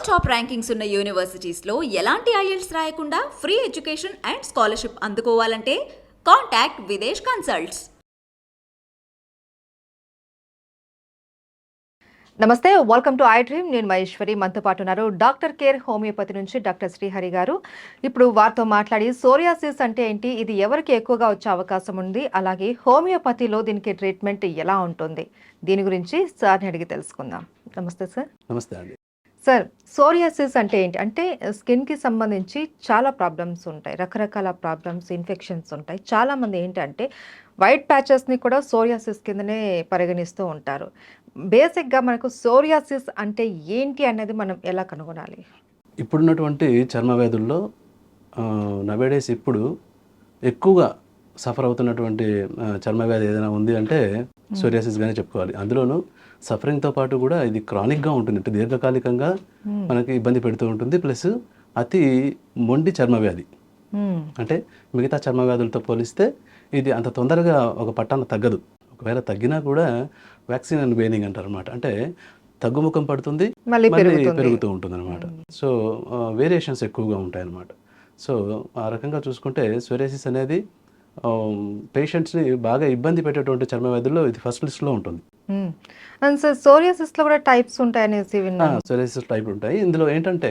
World top rankings ఉన్న యూనివర్సిటీస్లో ఎలాంటి IELTS రాయకుండా ఫ్రీ ఎడ్యుకేషన్ అండ్ స్కాలర్షిప్ అందుకోవాలంటే కాంటాక్ట్ విదేశ్ కన్సల్ట్స్. నమస్తే, వెల్కమ్ టు ఐ డ్రీమ్. నేను మహేశ్వరి. మనతో పాటు ఉన్నారు డాక్టర్ కేర్ హోమియోపతి నుంచి డాక్టర్ శ్రీహరి గారు. ఇప్పుడు వారితో మాట్లాడి సోరియాసిస్ అంటే ఏంటి, ఇది ఎవరికి ఎక్కువగా వచ్చే అవకాశం ఉంది, అలాగే హోమియోపతిలో దీనికి ట్రీట్మెంట్ ఎలా ఉంటుంది, దీని గురించి సార్ని అడిగి తెలుసుకుందాం. నమస్తే సార్. నమస్తే అండి. సార్, సోరియాసిస్ అంటే ఏంటి? అంటే స్కిన్కి సంబంధించి చాలా ప్రాబ్లమ్స్ ఉంటాయి, రకరకాల ప్రాబ్లమ్స్, ఇన్ఫెక్షన్స్ ఉంటాయి. చాలామంది ఏంటంటే వైట్ ప్యాచెస్ని కూడా సోరియాసిస్ కిందనే పరిగణిస్తూ ఉంటారు. బేసిక్గా మనకు సోరియాసిస్ అంటే ఏంటి అనేది మనం ఎలా కనుగొనాలి? ఇప్పుడున్నటువంటి చర్మ వ్యాధుల్లో నవేడేస్ ఇప్పుడు ఎక్కువగా సఫర్ అవుతున్నటువంటి చర్మ వ్యాధి ఏదైనా ఉంది అంటే సోరియాసిస్గానే చెప్పుకోవాలి. అందులోనూ సఫరింగ్తో పాటు కూడా ఇది క్రానిక్గా ఉంటుంది, అంటే దీర్ఘకాలికంగా మనకి ఇబ్బంది పెడుతూ ఉంటుంది. ప్లస్ అతి మొండి చర్మ వ్యాధి, అంటే మిగతా చర్మ వ్యాధులతో పోలిస్తే ఇది అంత తొందరగా ఒక పట్టాన తగ్గదు. ఒకవేళ తగ్గినా కూడా వ్యాక్సిన్ అండ్ వేనింగ్ అంటారు అనమాట, అంటే తగ్గుముఖం పడుతుంది, మళ్ళీ పెరుగుతూ ఉంటుంది అనమాట. సో వేరియేషన్స్ ఎక్కువగా ఉంటాయి అన్నమాట. సో ఆ రకంగా చూసుకుంటే సోరియాసిస్ అనేది పేషెంట్స్ని బాగా ఇబ్బంది పెట్టేటువంటి చర్మ వ్యాధుల్లో ఇది ఫస్ట్ లిస్ట్లో ఉంటుంది. సోరియాసిస్లో కూడా టైప్స్ ఉంటాయనేసి విన్నాను. సోరియాసిస్ టైప్లు ఉంటాయి. ఇందులో ఏంటంటే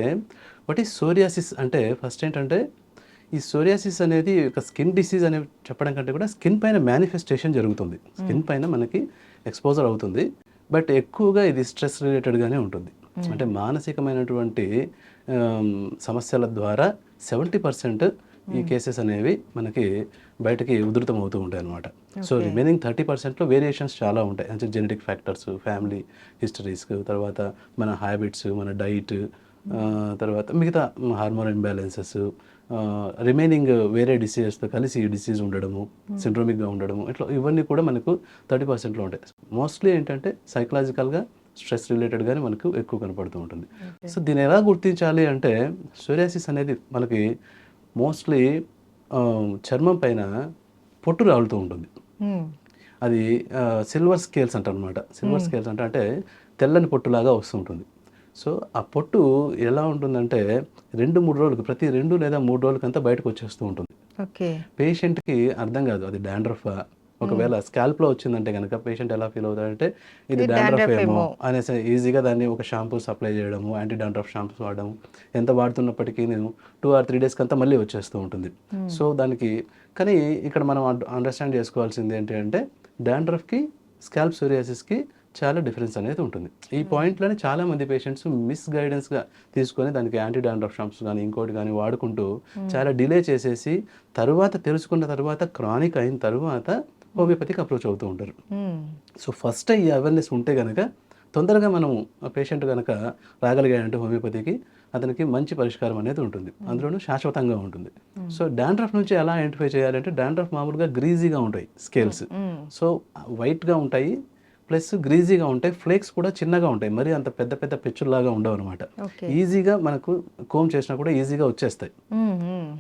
వాట్ ఈస్ సోరియాసిస్ అంటే, ఫస్ట్ ఏంటంటే ఈ సోరియాసిస్ అనేది ఒక స్కిన్ డిసీజ్ అని చెప్పడం కంటే కూడా స్కిన్ పైన మేనిఫెస్టేషన్ జరుగుతుంది, స్కిన్ పైన మనకి ఎక్స్పోజర్ అవుతుంది. బట్ ఎక్కువగా ఇది స్ట్రెస్ రిలేటెడ్గానే ఉంటుంది. అంటే మానసికమైనటువంటి సమస్యల ద్వారా 70% ఈ కేసెస్ అనేవి మనకి బయటకి ఉధృతం అవుతూ ఉంటాయి అన్నమాట. సో రిమైనింగ్ 30%లో వేరియేషన్స్ చాలా ఉంటాయి, అంటే జెనెటిక్ ఫ్యాక్టర్స్, ఫ్యామిలీ హిస్టరీస్, తర్వాత మన హ్యాబిట్స్, మన డైట్, తర్వాత మిగతా హార్మోన్ ఇంబ్యాలెన్సెస్, రిమైనింగ్ వేరే డిసీజెస్తో కలిసి ఈ డిసీజ్ ఉండడము, సిండ్రోమిక్గా ఉండడము, ఇట్లా ఇవన్నీ కూడా మనకు 30%లో ఉంటాయి. మోస్ట్లీ ఏంటంటే సైకలాజికల్గా స్ట్రెస్ రిలేటెడ్గానే మనకు ఎక్కువ కనపడుతూ ఉంటుంది. సో దీన్ని ఎలా గుర్తించాలి అంటే, సోరియాసిస్ అనేది మనకి మోస్ట్లీ చర్మం పైన పొట్టు రాలుతూ ఉంటుంది. అది సిల్వర్ స్కేల్స్ అంటారు అనమాట. సిల్వర్ స్కేల్స్ అంటే తెల్లని పొట్టులాగా వస్తుంటుంది. సో ఆ పొట్టు ఎలా ఉంటుందంటే 2-3 రోజులకు, ప్రతి 2 లేదా 3 రోజులకంతా బయటకు వచ్చేస్తూ ఉంటుంది. పేషెంట్కి అర్థం కాదు అది డాండ్రఫ్. ఒకవేళ స్కాల్ప్లో వచ్చిందంటే కనుక పేషెంట్ ఎలా ఫీల్ అవుతాడంటే ఇది డాండ్రఫ్ ఏమో అనేసి ఈజీగా దాన్ని ఒక షాంపూస్ అప్లై చేయడము, యాంటీ డాండ్రఫ్ షాంపూస్ వాడడము, ఎంత వాడుతున్నప్పటికీ నేను 2 or 3 డేస్కి అంతా మళ్ళీ వచ్చేస్తూ ఉంటుంది. సో దానికి కానీ ఇక్కడ మనం అండర్స్టాండ్ చేసుకోవాల్సింది ఏంటి అంటే, డాండ్రఫ్కి స్కాల్ప్ సోరియాసిస్కి చాలా డిఫరెన్స్ అనేది ఉంటుంది. ఈ పాయింట్లోనే చాలామంది పేషెంట్స్ మిస్గైడెన్స్గా తీసుకొని దానికి యాంటీ డాండ్రఫ్ షాంప్స్ కానీ ఇంకోటి కానీ వాడుకుంటూ చాలా డిలే చేసేసి తర్వాత తెలుసుకున్న తర్వాత క్రానిక్ అయిన తర్వాత హోమియోపతికి అప్రోచ్ అవుతూ ఉంటారు. సో ఫస్ట్ ఈ అవేర్నెస్ ఉంటే కనుక తొందరగా మనం పేషెంట్ కనుక రాగలిగాయంటే హోమియోపతికి అతనికి మంచి పరిష్కారం అనేది ఉంటుంది, అందులోనూ శాశ్వతంగా ఉంటుంది. సో డాండ్రఫ్ నుంచి ఎలా ఐడెంటిఫై చేయాలంటే, డాండ్రఫ్ మామూలుగా గ్రీజీగా ఉంటాయి స్కేల్స్, సో వైట్గా ఉంటాయి, ప్లస్ గ్రీజీగా ఉంటాయి, ఫ్లేక్స్ కూడా చిన్నగా ఉంటాయి, మరి అంత పెద్ద పెద్ద పెచ్చుల్లాగా ఉండవు అనమాట. ఈజీగా మనకు కోమ్ చేసినా కూడా ఈజీగా వచ్చేస్తాయి,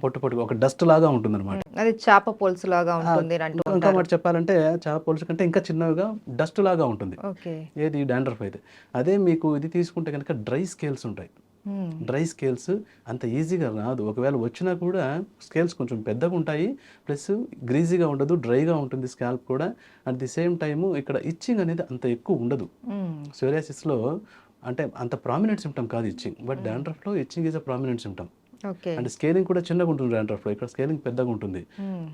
పొట్టు ఒక డస్ట్ లాగా ఉంటుంది అనమాట. అది చేప పొలుసు లాగా ఉంటుంది. ఇంకా మాట చెప్పాలంటే చేప పొలుసు కంటే ఇంకా చిన్నగా డస్ట్ లాగా ఉంటుంది ఏది డాండ్రఫ్ అయితే. అదే మీకు ఇది తీసుకుంటే కనుక డ్రై స్కేల్స్ ఉంటాయి. డ్రై స్కేల్స్ అంత ఈజీగా రాదు, ఒకవేళ వచ్చినా కూడా స్కేల్స్ కొంచెం పెద్దగా ఉంటాయి, ప్లస్ గ్రీజీగా ఉండదు, డ్రైగా ఉంటుంది స్కాల్ప్ కూడా. అట్ ది సేమ్ టైము ఇక్కడ ఇచ్చింగ్ అనేది అంత ఎక్కువ ఉండదు. సోరియాసిస్లో అంటే అంత ప్రామినెంట్ సిమ్టమ్ కాదు ఇచ్చింగ్, బట్ డాండ్రఫ్లో itching is a prominent symptom. అంటే స్కేలింగ్ కూడా చిన్నగా ఉంటుంది డాండ్రఫ్లో, ఇక్కడ స్కేలింగ్ పెద్దగా ఉంటుంది.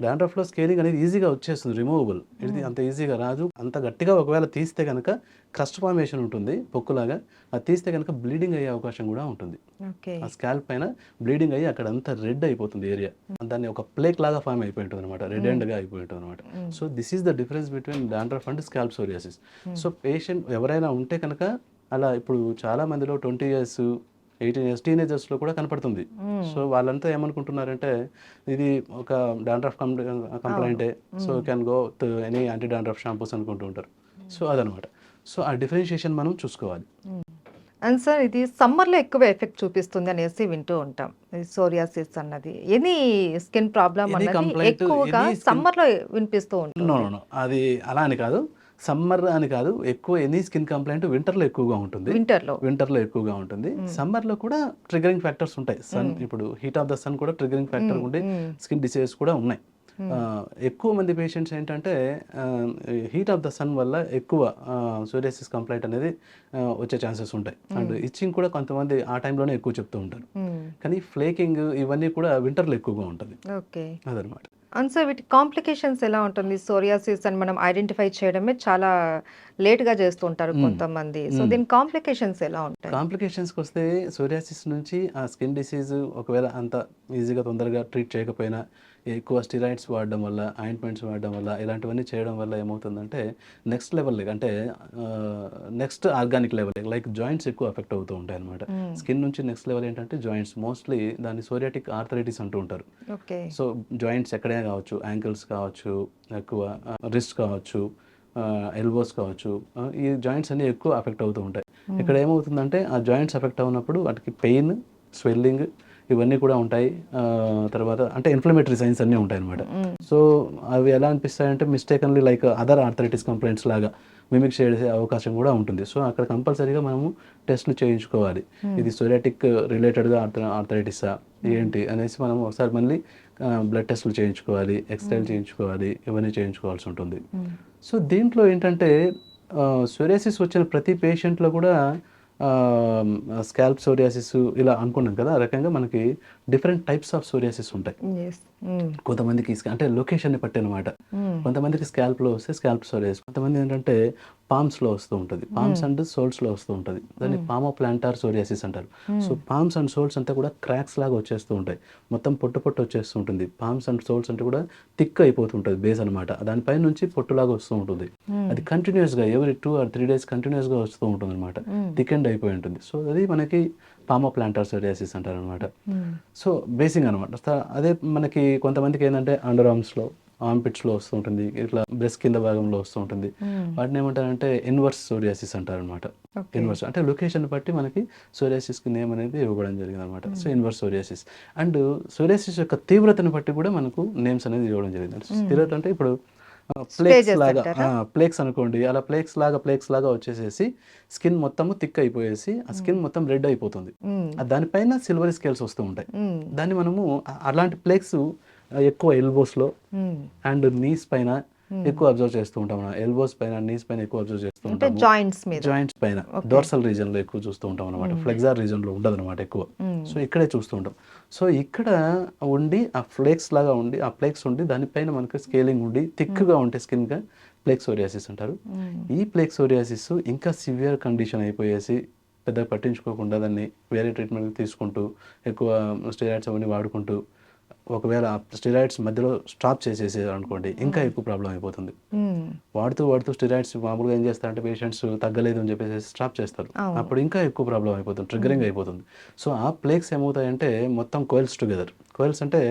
డాండ్రఫ్లో స్కేలింగ్ అనేది ఈజీగా వచ్చేస్తుంది, రిమూవబుల్. ఇది అంత ఈజీగా రాదు. అంత గట్టిగా ఒకవేళ తీస్తే కనుక క్రస్ట్ ఫార్మేషన్ ఉంటుంది పొక్కులాగా, అది తీస్తే కనుక బ్లీడింగ్ అయ్యే అవకాశం కూడా ఉంటుంది. ఆ స్కాల్ప్ పైన బ్లీడింగ్ అయ్యి అక్కడ అంతా రెడ్ అయిపోతుంది ఏరియా, దాన్ని ఒక ప్లేక్ లాగా ఫామ్ అయిపోయి ఉంటుంది అనమాట, రెడ్ ఎండ్గా అయిపోయి ఉంటుంది అనమాట. So this is the difference between dandruff and scalp psoriasis. So patient ఎవరైనా ఉంటే కనుక అలా, ఇప్పుడు చాలా మందిలో 20 years 18 years టీనేజర్స్లో కూడా కనపడుతుంది. సో వాళ్ళంతా ఏమనుకుంటున్నారంటే ఇది ఒక డాండ్రఫ్ కంప్లైంటే, so can go any anti dandruff shampoos అనుకుంటూ ఉంటారు. సో అదనమాట. సో ఆ డిఫరెన్షియేషన్ మనం చూసుకోవాలి. అండ్ సార్, ఇది సమ్మర్లో ఎక్కువ ఎఫెక్ట్ చూపిస్తుంది అనేసి వింటూ ఉంటాం. సోరియాసిస్ అన్నది ఎనీ స్కిన్ ప్రాబ్లమ్ అన్నది ఎక్కువగా సమ్మర్లో వినిపిస్తూ ఉంటుంది. అది అలా అని కాదు, సమ్మర్ అని కాదు, ఎక్కువ ఎనీ స్కిన్ కంప్లైంట్ వింటర్లో ఎక్కువగా ఉంటుంది. వింటర్లో ఎక్కువగా ఉంటుంది. సమ్మర్లో కూడా ట్రిగరింగ్ ఫ్యాక్టర్స్ ఉంటాయి. సన్ ఇప్పుడు హీట్ ఆఫ్ ద సన్ కూడా ట్రిగరింగ్ ఫ్యాక్టర్ ఉండి స్కిన్ డిసీజెస్ కూడా ఉన్నాయి. ఎక్కువ మంది పేషెంట్స్ ఏంటంటే హీట్ ఆఫ్ ద సన్ వల్ల ఎక్కువ సోరియాసిస్ కంప్లైంట్ అనేది వచ్చే ఛాన్సెస్ ఉంటాయి. అండ్ ఇచ్చింగ్ కూడా కొంతమంది ఆ టైంలోనే ఎక్కువ చెప్తూ ఉంటారు. కానీ ఫ్లేకింగ్ ఇవన్నీ కూడా వింటర్లో ఎక్కువగా ఉంటుంది. అదనమాట. సో వీటి కాంప్లికేషన్స్ ఎలా ఉంటుంది? సోరియాసిస్ అని మనం ఐడెంటిఫై చేయడమే చాలా లేట్గా చేస్తుంటారు కొంతమంది. సో దీని కాంప్లికేషన్స్ ఎలా ఉంటాయి? కాంప్లికేషన్స్కి వస్తే సోరియాసిస్ నుంచి ఆ స్కిన్ డిసీజ్ ఒకవేళ అంత ఈజీగా తొందరగా ట్రీట్ చేయకపోయినా, ఎక్కువ స్టిరాయిడ్స్ వాడడం వల్ల, ఆయింట్మెంట్స్ వాడడం వల్ల, ఇలాంటివన్నీ చేయడం వల్ల ఏమవుతుందంటే నెక్స్ట్ లెవెల్, అంటే next organic level like joints ఎక్కువ ఎఫెక్ట్ అవుతూ ఉంటాయి అనమాట. స్కిన్ నుంచి నెక్స్ట్ లెవెల్ ఏంటంటే జాయింట్స్, మోస్ట్లీ దాన్ని సోరియాటిక్ ఆర్థరైటిస్ అంటూ ఉంటారు. సో జాయింట్స్ ఎక్కడైనా కావచ్చు, యాంకిల్స్ కావచ్చు, ఎక్కువ రిస్ట్ కావచ్చు, ఎల్బోస్ కావచ్చు, ఈ జాయింట్స్ అన్ని ఎక్కువ ఎఫెక్ట్ అవుతూ ఉంటాయి. ఇక్కడ ఏమవుతుందంటే ఆ జాయింట్స్ ఎఫెక్ట్ అవునప్పుడు వాటికి పెయిన్, స్వెల్లింగ్ ఇవన్నీ కూడా ఉంటాయి. తర్వాత అంటే ఇన్ఫ్లమేటరీ సైన్స్ అన్నీ ఉంటాయి అనమాట. సో అవి ఎలా అనిపిస్తాయంటే mistakenly like other arthritis complaints లాగా మిమిక్ చేసే అవకాశం కూడా ఉంటుంది. సో అక్కడ కంపల్సరీగా మనము టెస్ట్లు చేయించుకోవాలి. ఇది సోరియాటిక్ రిలేటెడ్గా ఆర్థరైటిసా ఏంటి అనేసి మనం ఒకసారి మళ్ళీ బ్లడ్ టెస్ట్లు చేయించుకోవాలి, ఎక్స్రేలు చేయించుకోవాలి, ఇవన్నీ చేయించుకోవాల్సి ఉంటుంది. సో దీంట్లో ఏంటంటే సోరియాసిస్ వచ్చిన ప్రతి పేషెంట్లో కూడా స్కాల్ప్ సోరియాసిస్ ఇలా అనుకున్నాం కదా, ఆ రకంగా మనకి డిఫరెంట్ టైప్స్ ఆఫ్ సోరియాసిస్ ఉంటాయి. కొంతమందికి అంటే లొకేషన్ని బట్టి అనమాట. కొంతమందికి స్కాల్ప్లో వస్తే స్కాల్ప్ సోరియాసిస్, కొంతమంది ఏంటంటే పామ్స్లో వస్తూ ఉంటుంది, పామ్స్ అండ్ సోల్స్లో వస్తూ ఉంటుంది. దాన్ని పామో ప్లాంటార్ సోరియాసిస్ అంటారు. సో పామ్స్ అండ్ సోల్స్ అంతా కూడా క్రాక్స్ లాగా వచ్చేస్తూ ఉంటాయి, మొత్తం పొట్టు వచ్చేస్తూ ఉంటుంది. పామ్స్ అండ్ సోల్స్ అంటే కూడా థిక్ అయిపోతుంటుంది బేస్ అనమాట, దానిపై నుంచి పొట్టులాగా వస్తూ ఉంటుంది. అది కంటిన్యూస్గా ఎవ్రీ 2 or 3 days కంటిన్యూస్గా వస్తూ ఉంటుంది అనమాట, థిక్ అండ్ అయిపోయి ఉంటుంది. సో అది మనకి పామో ప్లాంటార్ సోరియాసిస్ అంటారు అనమాట. సో బేసింగ్ అనమాట. అదే మనకి కొంతమందికి ఏంటంటే అండర్ ఆర్మ్స్లో, ఆర్మ్పిట్స్లో వస్తూ ఉంటుంది, ఇట్లా బ్రెస్ట్ కింద భాగంలో వస్తూ ఉంటుంది. వాటిని ఏమంటారంటే ఇన్వర్స్ సోరియాసిస్ అంటారు అనమాట. ఇన్వర్స్ అంటే లొకేషన్ బట్టి మనకి సోరియాసిస్కి నేమ్ అనేది ఇవ్వడం జరిగింది అనమాట. So inverse psoriasis. And psoriasis యొక్క తీవ్రతను బట్టి కూడా మనకు నేమ్స్ అనేది ఇవ్వడం జరిగింది. తీవ్రత అంటే ఇప్పుడు ప్లేక్స్ లాగా, ప్లేక్స్ అనుకోండి, అలా ప్లేక్స్ లాగా వచ్చేసేసి స్కిన్ మొత్తము థిక్ అయిపోయేసి ఆ స్కిన్ మొత్తం రెడ్ అయిపోతుంది. దానిపైన సిల్వర్ స్కేల్స్ వస్తూ ఉంటాయి. దాన్ని మనము అలాంటి ప్లేక్స్ ఎక్కువ ఎల్బోస్లో అండ్ నీస్ పైన ఎక్కువ అబ్జర్వ్ చేస్తూ ఉంటాం. ఎల్బోస్ పైన, నీస్ పైన ఎక్కువ అబ్జర్వ్ చేస్తూ ఉంటాం. జాయింట్స్ పైన, డోర్సల్ రీజన్ లో ఎక్కువ చూస్తూ ఉంటాం అనమాట. ఫ్లెక్సార్ రీజన్ లో ఉండదు అనమాట ఎక్కువ. సో ఇక్కడే చూస్తూ ఉంటాం. సో ఇక్కడ ఉండి ఆ ఫ్లేక్స్ లాగా ఉండి, ఆ ఫ్లేక్స్ ఉండి దానిపైన మనకు స్కేలింగ్ ఉండి థిక్ గా ఉంటే స్కిన్ గా ప్లేక్ సోరియాసిస్ అంటారు. ఈ ప్లేక్ సోరియాసిస్ ఇంకా సివియర్ కండిషన్ అయిపోయేసి పెద్దగా పట్టించుకోకుండా దాన్ని వేరే ట్రీట్మెంట్ తీసుకుంటూ ఎక్కువ స్టెరాయిడ్స్ అవన్నీ వాడుకుంటూ ఒకవేళ స్టెరాయిడ్స్ మధ్యలో స్టాప్ చేసేసారు అనుకోండి, ఇంకా ఎక్కువ ప్రాబ్లం అయిపోతుంది. వాడుతూ స్టెరాయిడ్స్ మామూలుగా ఏం చేస్తారంటే పేషెంట్స్ తగ్గలేదు అని చెప్పేసి స్టాప్ చేస్తారు. అప్పుడు ఇంకా ఎక్కువ ప్రాబ్లం అయిపోతుంది, ట్రిగరింగ్ అయిపోతుంది. సో ఆ ప్లేక్స్ ఏమవుతాయంటే మొత్తం కోయిల్స్ టుగెదర్, కోయిల్స్ అంటే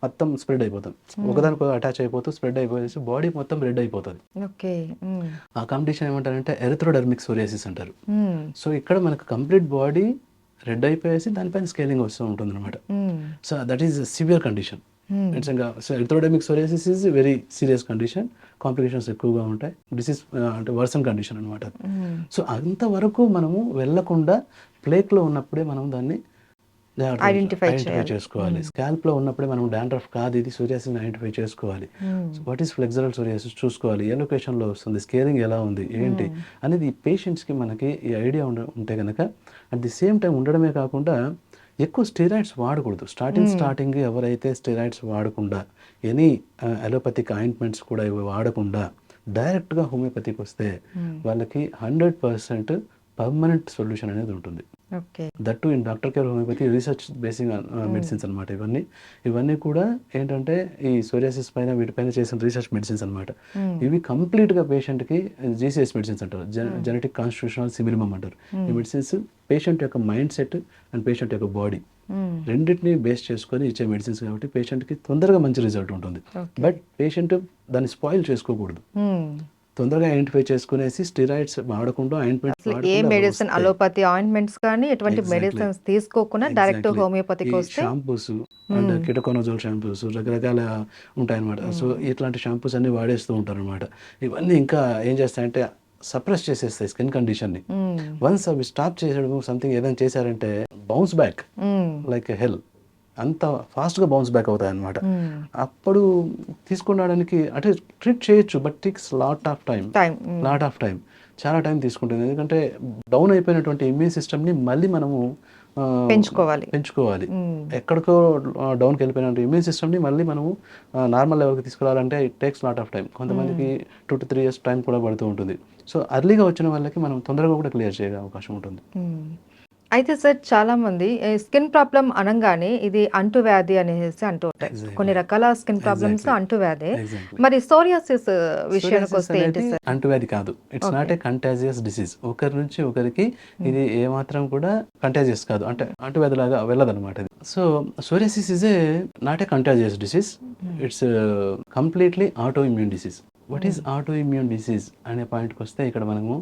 మొత్తం స్ప్రెడ్ అయిపోతుంది, ఒకదానికి అటాచ్ అయిపోతూ స్ప్రెడ్ అయిపోయేసి బాడీ మొత్తం రెడ్ అయిపోతుంది. ఆ కండిషన్ ఏమంటారంటే ఎరిథ్రోడర్మిక్ సోరియాసిస్ అంటారు. సో ఇక్కడ మనకు కంప్లీట్ బాడీ రెడ్ అయిపోయేసి దానిపైన స్కేలింగ్ వస్తూ ఉంటుంది అనమాట. So that is severe condition. So erythrodermic psoriasis is very serious condition, complications ఎక్కువగా ఉంటాయి, డిసీజ్ అంటే వర్సన్ కండిషన్ అనమాట. సో అంతవరకు మనము వెళ్ళకుండా ప్లేక్లో ఉన్నప్పుడే మనం దాన్ని ఐడెంటిఫై చేసుకోవాలి. స్కాల్ప్లో ఉన్నప్పుడే మనం డాండ్రఫ్ కాదు ఇది సోరియాసిస్ ఐడెంటిఫై చేసుకోవాలి. వాట్ ఈస్ ఫ్లెక్సరల్ సోరియాసిస్ చూసుకోవాలి, ఏ లొకేషన్లో వస్తుంది, స్కేలింగ్ ఎలా ఉంది ఏంటి అనేది పేషెంట్స్కి మనకి ఈ ఐడియా ఉంటే కనుక అట్ ది సేమ్ టైం ఉండడమే కాకుండా ఎక్కువ స్టెరాయిడ్స్ వాడకూడదు. స్టార్టింగ్ ఎవరైతే స్టెరాయిడ్స్ వాడకుండా ఎనీ అలోపతిక్ ఆయింట్మెంట్స్ కూడా ఇవి వాడకుండా డైరెక్ట్గా హోమియోపతికి వస్తే వాళ్ళకి 100% పర్మనెంట్ సొల్యూషన్ అనేది ఉంటుంది. That to in doctor care homeopathy research basing medicines అనమాట. ఇవన్నీ కూడా ఏంటంటే ఈ సోరియాసిస్ పైన వీటిపైన చేసిన రీసెర్చ్ మెడిసిన్స్ అనమాట. ఇవి కంప్లీట్గా పేషెంట్కి జీసీఎస్ మెడిసిన్స్ అంటారు, జెనెటిక్ కాన్స్టిట్యూషనల్ సిమిలిమం అంటారు. ఈ మెడిసిన్స్ పేషెంట్ యొక్క మైండ్ సెట్ అండ్ పేషెంట్ యొక్క బాడీ రెండింటిని బేస్ చేసుకొని ఇచ్చే మెడిసిన్స్ కాబట్టి పేషెంట్కి తొందరగా మంచి రిజల్ట్ ఉంటుంది. బట్ పేషెంట్ దాన్ని స్పాయిల్ చేసుకోకూడదు. తొందరగా ఐడెంటిఫై చేసుకునేసి స్టిరాయిడ్స్ వాడకుండా అసలు ఏ మెడిసిన్ అలోపతి ఆయింట్మెంట్స్ కానీ ఎటువంటి మెడిసిన్స్ తీసుకోకుండా డైరెక్ట్ హోమియోపతికి వస్తే షాంపూస్ అండ్ కిటకోనజోల్ షాంపూస్ రకరకాల ఉంటాయన్నమాట. సో ఇట్లాంటి షాంపూస్ అన్ని వాడేస్తూ ఉంటారు అనమాట. ఇవన్నీ ఇంకా ఏం చేస్తాయంటే సప్రెస్ చేసేస్తాయి స్కిన్ కండిషన్ని. వన్స్ అవి స్టాప్ చేసేయడం సంథింగ్ ఏదైనా చేశారంటే బౌన్స్ బ్యాక్ లైక్ హెల్, అంత ఫాస్ట్గా బౌన్స్ బ్యాక్ అవుతాయి అనమాట. అప్పుడు తీసుకునడానికి అంటే ట్రీట్ చేయొచ్చు, but takes lot of time, చాలా టైం తీసుకుంటుంది. ఎందుకంటే డౌన్ అయిపోయినటువంటి ఇమ్యూన్ సిస్టమ్ని మళ్ళీ మనము పెంచుకోవాలి. ఎక్కడికో డౌన్కి వెళ్ళిపోయినట్టు ఇమ్యూన్ సిస్టమ్ని మళ్ళీ మనము నార్మల్ లెవెల్కి తీసుకురావాలంటే it takes lot of time. కొంతమందికి 2 to 3 years టైం కూడా పడుతూ ఉంటుంది. సో అర్లీగా వచ్చిన వాళ్ళకి మనం తొందరగా కూడా క్లియర్ చేయగల అవకాశం ఉంటుంది. అయితే సార్ చాలా మంది స్కిన్ ప్రాబ్లం అనగానే ఇది అంటువ్యాధి అనేసి అంటూ ఉంటాయి. కొన్ని రకాల స్కిన్ ప్రాబ్లమ్స్ అంటువ్యాధి. మరి సోరియాసిస్ విషయానికి వస్తే ఏంటి సార్? అంటువ్యాధి కాదు, it's not a contagious disease. ఒకరి నుంచి ఒకరికి ఇది ఏమాత్రం కూడా కంటాజియస్ కాదు, అంటే అంటువ్యాధి లాగా వెళ్ళదన్నమాట ఇది. So psoriasis is a not a contagious disease, it's completely auto immune disease. What is auto immune disease అనే పాయింట్కి వస్తే ఇక్కడ మనము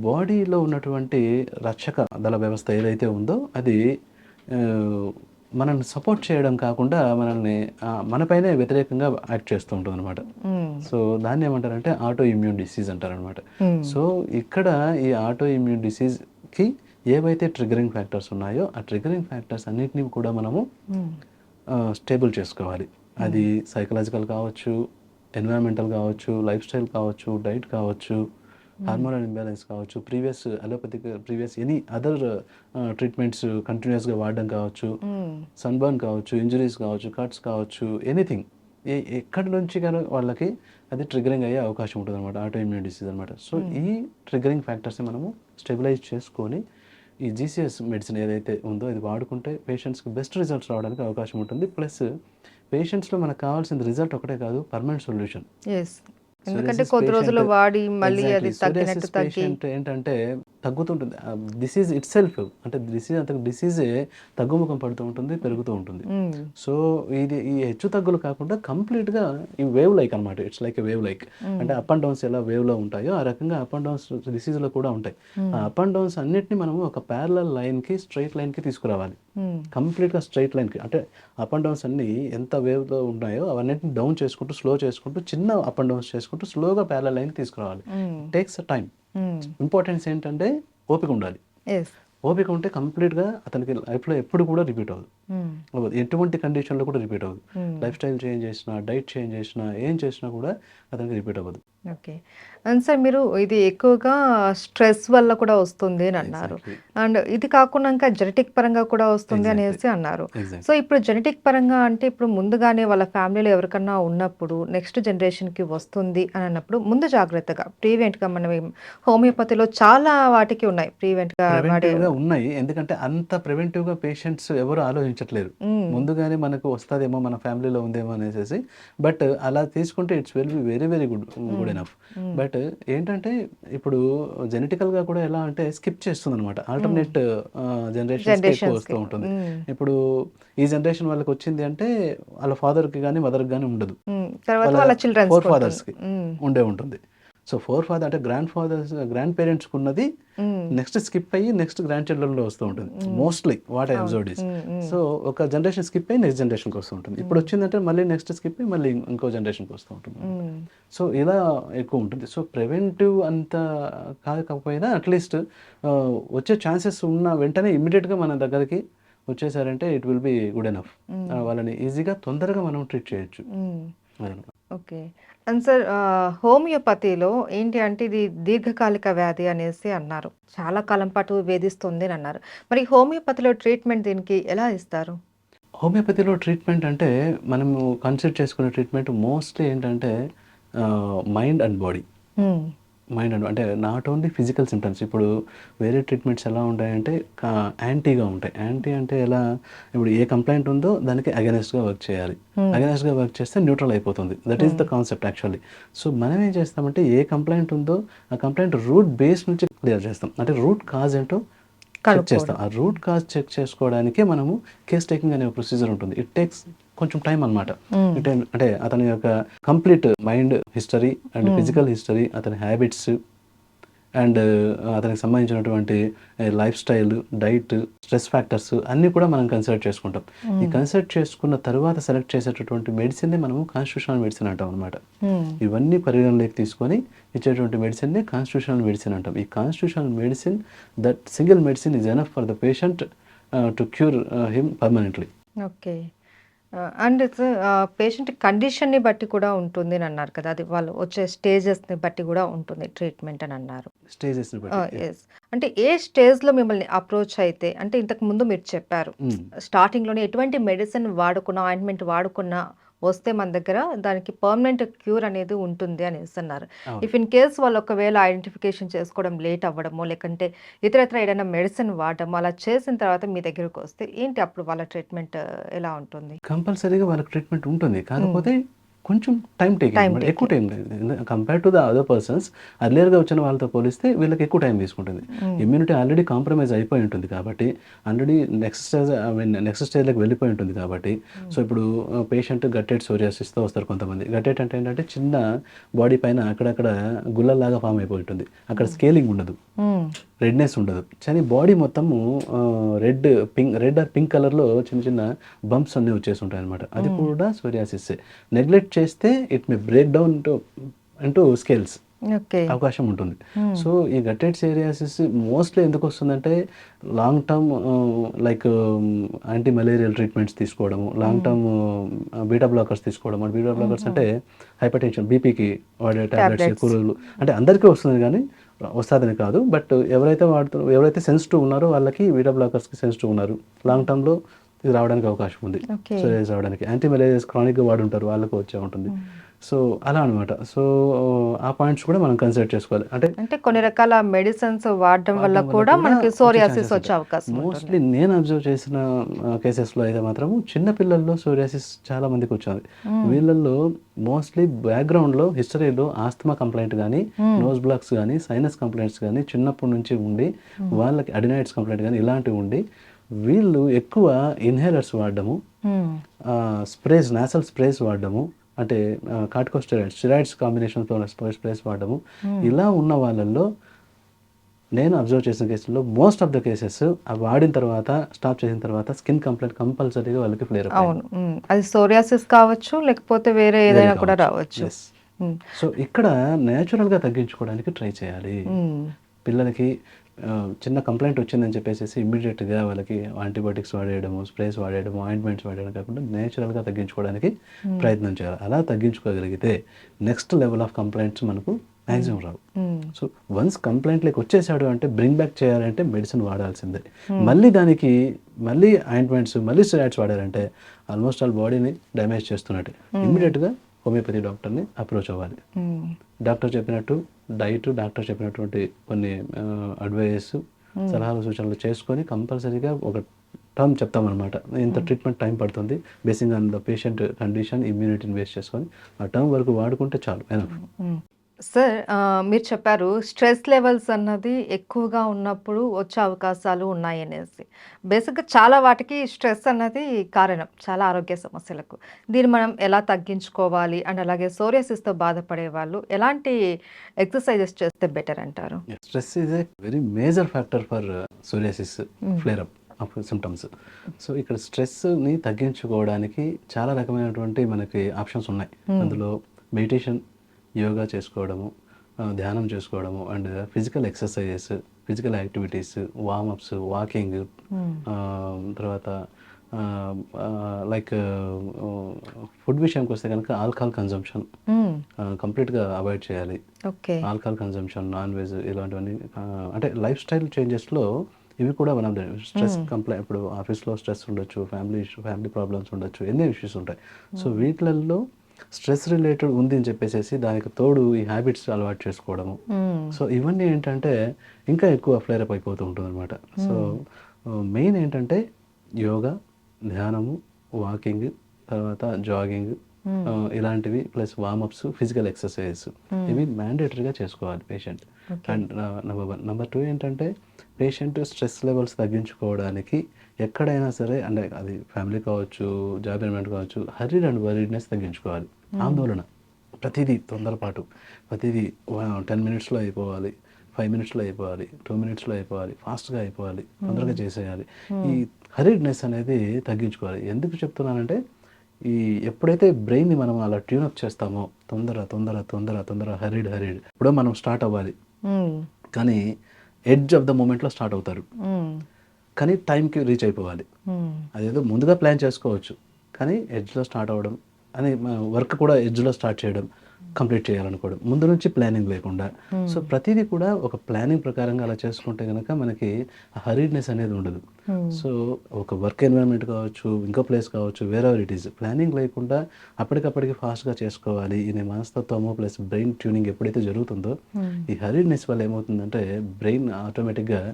బాడీలో ఉన్నటువంటి రక్షక దళ వ్యవస్థ ఏదైతే ఉందో అది మనల్ని సపోర్ట్ చేయడం కాకుండా మనపైనే వ్యతిరేకంగా యాక్ట్ చేస్తూ ఉంటుంది అనమాట. సో దాన్ని ఏమంటారంటే ఆటో ఇమ్యూన్ డిసీజ్ అంటారు అనమాట. సో ఇక్కడ ఈ ఆటో ఇమ్యూన్ డిసీజ్కి ఏవైతే ట్రిగరింగ్ ఫ్యాక్టర్స్ ఉన్నాయో ఆ ట్రిగరింగ్ ఫ్యాక్టర్స్ అన్నిటినీ కూడా మనము స్టేబుల్ చేసుకోవాలి. అది సైకలాజికల్ కావచ్చు, ఎన్విరాన్మెంటల్ కావచ్చు, లైఫ్ స్టైల్ కావచ్చు, డైట్ కావచ్చు, హార్మోనల్ ఇంబ్యాలెన్స్ కావచ్చు, ప్రీవియస్ ఎనీ అదర్ ట్రీట్మెంట్స్ కంటిన్యూస్గా వాడడం కావచ్చు, సన్బర్న్ కావచ్చు, ఇంజరీస్ కావచ్చు, కట్స్ కావచ్చు, ఎనీథింగ్ ఎక్కడి నుంచి కానీ వాళ్ళకి అది ట్రిగరింగ్ అయ్యే అవకాశం ఉంటుంది అనమాట, ఆటో ఇమ్యూన్ డిసీజ్ అనమాట. సో ఈ ట్రిగరింగ్ ఫ్యాక్టర్స్ని మనము స్టెబిలైజ్ చేసుకొని ఈ జీసీఎస్ మెడిసిన్ ఏదైతే ఉందో ఇది వాడుకుంటే పేషెంట్స్కి బెస్ట్ రిజల్ట్స్ రావడానికి అవకాశం ఉంటుంది. ప్లస్ పేషెంట్స్లో మనకు కావాల్సిన రిజల్ట్ ఒకటే కాదు, పర్మనెంట్ సొల్యూషన్. ఎందుకంటే కొద్ది రోజులు వాడి మళ్ళీ అది తగ్గినట్టు ఏంటంటే తగ్గుతుంటుంది. డిసీజ్ ఇట్ సెల్ఫ్ అంటే డిసీజే తగ్గుముఖం పడుతూ ఉంటుంది, పెరుగుతూ ఉంటుంది. సో ఇది ఈ హెచ్చు తగ్గులు కాకుండా కంప్లీట్గా ఈ వేవ్ లైక్ అనమాట. It's like A wave like, అంటే అప్ అండ్ డౌన్స్ ఎలా వేవ్లో ఉంటాయో ఆ రకంగా అప్ అండ్ డౌన్స్ డిసీజ్లో కూడా ఉంటాయి. ఆ అప్ అండ్ డౌన్స్ అన్నిటిని మనము ఒక ప్యారలల్ లైన్కి, స్ట్రైట్ లైన్కి తీసుకురావాలి. కంప్లీట్గా స్ట్రైట్ లైన్కి, అంటే అప్ అండ్ డౌన్స్ అన్ని ఎంత వేవ్లో ఉన్నాయో అవన్నిటిని డౌన్ చేసుకుంటూ, స్లో చేసుకుంటూ, చిన్న అప్ అండ్ డౌన్స్ చేసుకుంటూ స్లోగా ప్యారలల్ లైన్ తీసుకురావాలి. Takes time. ఇంపార్టెన్స్ ఏంటంటే ఓపిక ఉండాలి. ఓపిక ఉంటే కంప్లీట్గా అతనికి లైఫ్లో ఎప్పుడు కూడా రిపీట్ అవ్వదు, ఎటువంటి కండిషన్లో కూడా రిపీట్ అవ్వదు. లైఫ్ స్టైల్ చేంజ్ చేసినా, డైట్ చేంజ్ చేసినా, ఏం చేసినా కూడా అతనికి రిపీట్ అవ్వదు. ఓకే. అండ్ సార్ మీరు ఇది ఎక్కువగా స్ట్రెస్ వల్ల కూడా వస్తుంది అని అన్నారు. అండ్ ఇది కాకుండా ఇంకా జెనెటిక్ పరంగా కూడా వస్తుంది అనేసి అన్నారు. సో ఇప్పుడు జెనెటిక్ పరంగా అంటే ఇప్పుడు ముందుగానే వాళ్ళ ఫ్యామిలీలో ఎవరికన్నా ఉన్నప్పుడు నెక్స్ట్ జనరేషన్కి వస్తుంది అని అన్నప్పుడు ముందు జాగ్రత్తగా ప్రీవెంట్గా మనం హోమియోపతిలో చాలా వాటికి ఉన్నాయి ప్రీవెంట్గా ఉన్నాయి. ఎందుకంటే అంత ప్రివెంటివ్గా పేషెంట్స్ ఎవరు ఆలోచించట్లేదు. ముందుగానే మనకు వస్తుందేమో, మన ఫ్యామిలీలో ఉందేమో అనేసి. బట్ అలా తీసుకుంటే it's very very good enough. But ఏంటంటే ఇప్పుడు జెనెటికల్గా కూడా ఎలా అంటే స్కిప్ చేస్తుంది అనమాట, ఆల్టర్నేట్ జనరేషన్ ఎక్కువ వస్తూ ఉంటుంది. ఇప్పుడు ఈ జనరేషన్ వాళ్ళకి వచ్చింది అంటే వాళ్ళ ఫాదర్కి కానీ మదర్కి కానీ ఉండదు, ఫోర్ ఫాదర్స్కి ఉండే ఉంటుంది. సో ఫోర్ ఫాదర్ అంటే గ్రాండ్ పేరెంట్స్కి ఉన్నది నెక్స్ట్ స్కిప్ అయ్యి నెక్స్ట్ గ్రాండ్ చిల్డ్రన్లో వస్తూ ఉంటుంది. Mostly what I observed is. So ఒక జనరేషన్ స్కిప్ అయ్యి నెక్స్ట్ జనరేషన్కి వస్తూ ఉంటుంది. ఇప్పుడు వచ్చిందంటే మళ్ళీ నెక్స్ట్ స్కిప్ అయ్యి మళ్ళీ ఇంకో జనరేషన్కి వస్తూ ఉంటుంది. సో ఇలా ఎక్కువ ఉంటుంది. సో ప్రివెంటివ్ అంత కాకపోయినా అట్లీస్ట్ వచ్చే ఛాన్సెస్ ఉన్న వెంటనే ఇమ్మీడియట్గా మన దగ్గరికి వచ్చేసారంటే it will be good enough. వాళ్ళని ఈజీగా తొందరగా మనం ట్రీట్ చేయొచ్చు. ఓకే. అండ్ సార్ హోమియోపతిలో ఏంటి అంటే ఇది దీర్ఘకాలిక వ్యాధి అనేసి అన్నారు, చాలా కాలం పాటు వేధిస్తుంది అని అన్నారు. మరి హోమియోపతిలో ట్రీట్మెంట్ దీనికి ఎలా ఇస్తారు? హోమియోపతిలో ట్రీట్మెంట్ అంటే మనము కన్సిడర్ చేసుకునే ట్రీట్మెంట్ మోస్ట్లీ ఏంటంటే మైండ్ అండ్ బాడీ. అంటే నాట్ ఓన్లీ ఫిజికల్ సిమ్టమ్స్. ఇప్పుడు వేరే ట్రీట్మెంట్స్ ఎలా ఉంటాయంటే యాంటీగా ఉంటాయి. యాంటీ అంటే ఎలా, ఇప్పుడు ఏ కంప్లైంట్ ఉందో దానికి అగెనెస్ట్గా వర్క్ చేయాలి. అగెనెస్ట్గా వర్క్ చేస్తే న్యూట్రల్ అయిపోతుంది. That is the concept actually. So మనం ఏం చేస్తామంటే ఏ కంప్లైంట్ ఉందో ఆ కంప్లైంట్ రూట్ బేస్ నుంచి క్లియర్ చేస్తాం. అంటే రూట్ కాజ్ ఏంటో చెక్ చేస్తాం. ఆ రూట్ కాజ్ చెక్ చేసుకోవడానికి మనము కేస్ టేకింగ్ అనే ప్రొసీజర్ ఉంటుంది. ఇట్ టేక్స్ కొంచెం టైం అనమాట. అంటే అతని యొక్క complete mind history and physical history, అతని హ్యాబిట్స్ అండ్ అతనికి సంబంధించినటువంటి life style, diet, stress factors అన్నీ కూడా మనం కన్సిడర్ చేసుకుంటాం. ఈ కన్సిడర్ చేసుకున్న తర్వాత సెలెక్ట్ చేసేటటువంటి మెడిసిన్నే మనము కాన్స్టిట్యూషనల్ మెడిసిన్ అంటాం అనమాట. ఇవన్నీ పరిగణలోకి తీసుకొని ఇచ్చేటువంటి మెడిసిన్నే కాన్స్టిట్యూషనల్ మెడిసిన్ అంటాం. ఈ constitutional medicine, that single medicine is enough for the patient to cure him permanently. Okay. And patient కండిషన్ని బట్టి కూడా ఉంటుంది అని అన్నారు కదా, అది వాళ్ళు వచ్చే స్టేజెస్ని బట్టి కూడా ఉంటుంది ట్రీట్మెంట్ అని అన్నారు. స్టేజెస్ని బట్టి. ఎస్. అంటే ఏ స్టేజ్లో మిమ్మల్ని అప్రోచ్ అయితే, అంటే ఇంతకు ముందు మీరు చెప్పారు స్టార్టింగ్లోనే ఎటువంటి మెడిసిన్ వాడుకున్నా, ఆయింట్మెంట్ వాడుకున్నా వస్తే మన దగ్గర దానికి పర్మనెంట్ క్యూర్ అనేది ఉంటుంది అని ఇస్తున్నారు. ఇఫ్ ఇన్ కేస్ వాళ్ళు ఒకవేళ ఐడెంటిఫికేషన్ చేసుకోవడం లేట్ అవ్వడమో, లేకంటే ఇతరత్ర ఏదైనా మెడిసిన్ వాడడమో అలా చేసిన తర్వాత మీ దగ్గరకు వస్తే ఏంటి అప్పుడు వాళ్ళ ట్రీట్మెంట్ ఎలా ఉంటుంది? కంపల్సరీగా వాళ్ళకి ట్రీట్మెంట్ ఉంటుంది, కాకపోతే కొంచెం టైం టేకింగ్, ఎక్కువ టైం లేదు compare to the other persons. అర్లియర్గా వచ్చిన వాళ్ళతో పోలిస్తే వీళ్ళకి ఎక్కువ టైం తీసుకుంటుంది. ఇమ్యూనిటీ ఆల్రెడీ కాంప్రమైజ్ అయిపోయి ఉంటుంది కాబట్టి, ఆల్రెడీ నెక్స్ట్ స్టేజ్లోకి వెళ్ళిపోయి ఉంటుంది కాబట్టి. సో ఇప్పుడు పేషెంట్ గట్టెడ్ సోరియాసిస్తో వస్తారు కొంతమంది. గట్టెడ్ అంటే ఏంటంటే చిన్న బాడీ పైన అక్కడక్కడ గుల్లలాగా ఫామ్ అయిపోయి ఉంటుంది, అక్కడ స్కేలింగ్ ఉండదు, రెడ్నెస్ ఉండదు, కానీ బాడీ మొత్తము రెడ్ ఆర్ పింక్ కలర్లో చిన్న చిన్న బంప్స్ అన్నీ వచ్చేసి ఉంటాయి అనమాట. అది కూడా సోరియాసిస్. నెగ్లెక్ట్ చేస్తే it may break down into scales అవకాశం ఉంటుంది. సో ఈ గట్టెడ్ సోరియాసిస్ మోస్ట్లీ ఎందుకు వస్తుందంటే long term like anti malarial treatments తీసుకోవడము, లాంగ్ టర్మ్ బీటా బ్లాకర్స్ తీసుకోవడం. బీటా బ్లాకర్స్ అంటే హైపర్ టెన్షన్, బీపీకి వాడే టాబ్లెట్స్, కూరలు. అంటే అందరికీ వస్తుంది కానీ వస్తుందని కాదు, బట్ ఎవరైతే సెన్సిటివ్ ఉన్నారో వాళ్ళకి బీటా బ్లాకర్స్కి సెన్సిటివ్ ఉన్నారు, లాంగ్ టర్మ్లో ఇది రావడానికి అవకాశం ఉంది. సోరియాసిస్ రావడానికి యాంటీ మలేరియస్ క్రానిక్గా వాడుంటారు, వాళ్ళకు వచ్చే ఉంటుంది. సో అలా అనమాట. సో ఆ పాయింట్స్ కూడా మనం కన్సిడర్ చేసుకోవాలి. అంటే కొన్ని రకాల మెడిసిన్స్ వాడడం వల్ల కూడా మనకి సోరియాసిస్ వచ్చే అవకాశం. మోస్ట్లీ నేను అబ్జర్వ్ చేసిన కేసెస్లో అయితే మాత్రము చిన్న పిల్లల్లో సోరియాసిస్ చాలా మందికి వచ్చింది. వీళ్ళల్లో మోస్ట్లీ బ్యాక్గ్రౌండ్లో హిస్టరీలో ఆస్తమా కంప్లైంట్ కానీ, నోస్ బ్లాక్స్ కానీ, సైనస్ కంప్లైంట్స్ కానీ చిన్నప్పటి నుంచి ఉండి, వాళ్ళకి అడినైటిస్ కంప్లైంట్ కానీ ఇలాంటివి ఉండి, వీళ్ళు ఎక్కువ ఇన్హేలర్స్ వాడడము, స్ప్రేస్, నాసల్ స్ప్రేస్ వాడడము, అంటే స్టెరాయిడ్స్ కాంబినేషన్తో స్ప్రేస్ వాడడము, ఇలా ఉన్న వాళ్ళల్లో నేను అబ్జర్వ్ చేసిన కేసుల్లో మోస్ట్ ఆఫ్ ద కేసెస్ అవి వాడిన తర్వాత, స్టాప్ చేసిన తర్వాత స్కిన్ కంప్లైంట్ కంపల్సరీగా వాళ్ళకి ఫ్లేర్ అప్. అవును, అది సోరియాసిస్ కావచ్చు, లేకపోతే వేరే ఏదైనా కూడా రావచ్చు. సో ఇక్కడ నేచురల్గా తగ్గించుకోవడానికి ట్రై చేయాలి. పిల్లలకి చిన్న కంప్లైంట్ వచ్చిందని చెప్పేసి ఇమ్మీడియట్గా వాళ్ళకి యాంటీబయాటిక్స్ వాడేయడము, స్ప్రేస్ వాడేయడము, ఆయింట్మెంట్స్ వాడేయడం కాకుండా నేచురల్గా తగ్గించుకోవడానికి ప్రయత్నం చేయాలి. అలా తగ్గించుకోగలిగితే నెక్స్ట్ లెవెల్ ఆఫ్ కంప్లైంట్స్ మనకు మ్యాక్సిమం రావు. సో వన్స్ కంప్లైంట్లోకి వచ్చేసాడు అంటే బ్రింగ్ బ్యాక్ చేయాలంటే మెడిసిన్ వాడాల్సిందే. మళ్ళీ ఆయింట్మెంట్స్, మళ్ళీ స్టెరాయిడ్స్ వాడారంటే ఆల్మోస్ట్ ఆల్ బాడీని డ్యామేజ్ చేస్తున్నట్టు. ఇమ్మీడియట్గా హోమియోపతి డాక్టర్ని అప్రోచ్ అవ్వాలి. డాక్టర్ చెప్పినట్టు డైట్, డాక్టర్ చెప్పినటువంటి కొన్ని అడ్వైజెస్, సలహాలు, సూచనలు చేసుకొని కంపల్సరీగా ఒక టర్మ్ చెప్తామన్నమాట. ఇంత ట్రీట్మెంట్ టైం పడుతుంది basing on the patient condition, ఇమ్యూనిటీని బేస్ చేసుకొని ఆ టర్మ్ వరకు వాడుకుంటే చాలు ఎనఫ్. సార్, మీరు చెప్పారు స్ట్రెస్ లెవెల్స్ అన్నది ఎక్కువగా ఉన్నప్పుడు వచ్చే అవకాశాలు ఉన్నాయనేసి. బేసిక్గా చాలా వాటికి స్ట్రెస్ అన్నది కారణం, చాలా ఆరోగ్య సమస్యలకు. దీన్ని మనం ఎలా తగ్గించుకోవాలి, అండ్ అలాగే సోరియాసిస్తో బాధపడే వాళ్ళు ఎలాంటి ఎక్సర్సైజెస్ చేస్తే బెటర్ అంటారు? Stress is a very major factor for psoriasis flare up of symptoms. So ఇక్కడ స్ట్రెస్ని తగ్గించుకోవడానికి చాలా రకమైనటువంటి మనకి ఆప్షన్స్ ఉన్నాయి. అందులో మెడిటేషన్, యోగా చేసుకోవడము, ధ్యానం చేసుకోవడము, and physical exercises, physical activities, warm-ups, walking, తర్వాత లైక్ ఫుడ్ విషయానికి వస్తే కనుక ఆల్కహాల్ కన్జంప్షన్ కంప్లీట్గా అవాయిడ్ చేయాలి. ఆల్కహాల్ కన్జంప్షన్, నాన్ వెజ్, ఇలాంటివన్నీ అంటే లైఫ్ స్టైల్ చేంజెస్లో ఇవి కూడా one of the stress complaint. ఇప్పుడు ఆఫీస్లో స్ట్రెస్ ఉండొచ్చు, ఫ్యామిలీ ప్రాబ్లమ్స్ ఉండొచ్చు, ఎన్నో ఇష్యూస్ ఉంటాయి. సో వీటిలలో స్ట్రెస్ రిలేటెడ్ ఉంది అని చెప్పేసి దానికి తోడు ఈ హ్యాబిట్స్ అలవాటు చేసుకోవడము. సో ఇవన్నీ ఏంటంటే ఇంకా ఎక్కువ ఫ్లేర్ అప్ అయిపోతూ ఉంటుంది అనమాట. సో మెయిన్ ఏంటంటే యోగా, ధ్యానము, వాకింగ్, తర్వాత జాగింగ్, ఇలాంటివి, ప్లస్ వార్మప్స్, ఫిజికల్ ఎక్సర్సైజెస్, ఇవి మ్యాండేటరీగా చేసుకోవాలి పేషెంట్. అండ్ నెంబర్ 2 ఏంటంటే పేషెంట్ స్ట్రెస్ లెవెల్స్ తగ్గించుకోవడానికి ఎక్కడైనా సరే, అంటే అది ఫ్యామిలీ కావచ్చు, జాబ్ ఎన్విరాన్మెంట్ కావచ్చు, హరీడ్ అండ్ వరీడ్నెస్ తగ్గించుకోవాలి. ఆందోళన, ప్రతిదీ తొందరపాటు, ప్రతిదీ 10 మినిట్స్లో అయిపోవాలి, 5 మినిట్స్లో అయిపోవాలి, 2 మినిట్స్లో అయిపోవాలి, ఫాస్ట్గా అయిపోవాలి, తొందరగా చేసేయాలి. ఈ హరీడ్నెస్ అనేది తగ్గించుకోవాలి. ఎందుకు చెప్తున్నానంటే ఈ ఎప్పుడైతే బ్రెయిన్ని మనం అలా ట్యూనప్ చేస్తామో తొందర తొందర తొందర తొందర హరీడ్ ఇప్పుడో మనం స్టార్ట్ అవ్వాలి, కానీ ఎడ్జ్ ఆఫ్ ద మూమెంట్లో స్టార్ట్ అవుతారు, కానీ టైంకి రీచ్ అయిపోవాలి. అదేదో ముందుగా ప్లాన్ చేసుకోవచ్చు, కానీ ఎడ్జ్లో స్టార్ట్ అవ్వడం అని వర్క్ కూడా ఎడ్జ్లో స్టార్ట్ చేయడం, కంప్లీట్ చేయాలనుకోవడం, ముందు నుంచి ప్లానింగ్ లేకుండా. సో ప్రతిదీ కూడా ఒక ప్లానింగ్ ప్రకారంగా అలా చేసుకుంటే కనుక మనకి హరీడ్నెస్ అనేది ఉండదు. సో ఒక వర్క్ ఎన్విరాన్మెంట్ కావచ్చు, ఇంకో ప్లేస్ కావచ్చు, wear ever it is, planning లేకుండా అప్పటికప్పటికి ఫాస్ట్గా చేసుకోవాలి. ఈ మనస్తత్వము ప్లస్ బ్రెయిన్ ట్యూనింగ్ ఎప్పుడైతే జరుగుతుందో, ఈ హరీడ్నెస్ వల్ల ఏమవుతుందంటే బ్రెయిన్ ఆటోమేటిక్గా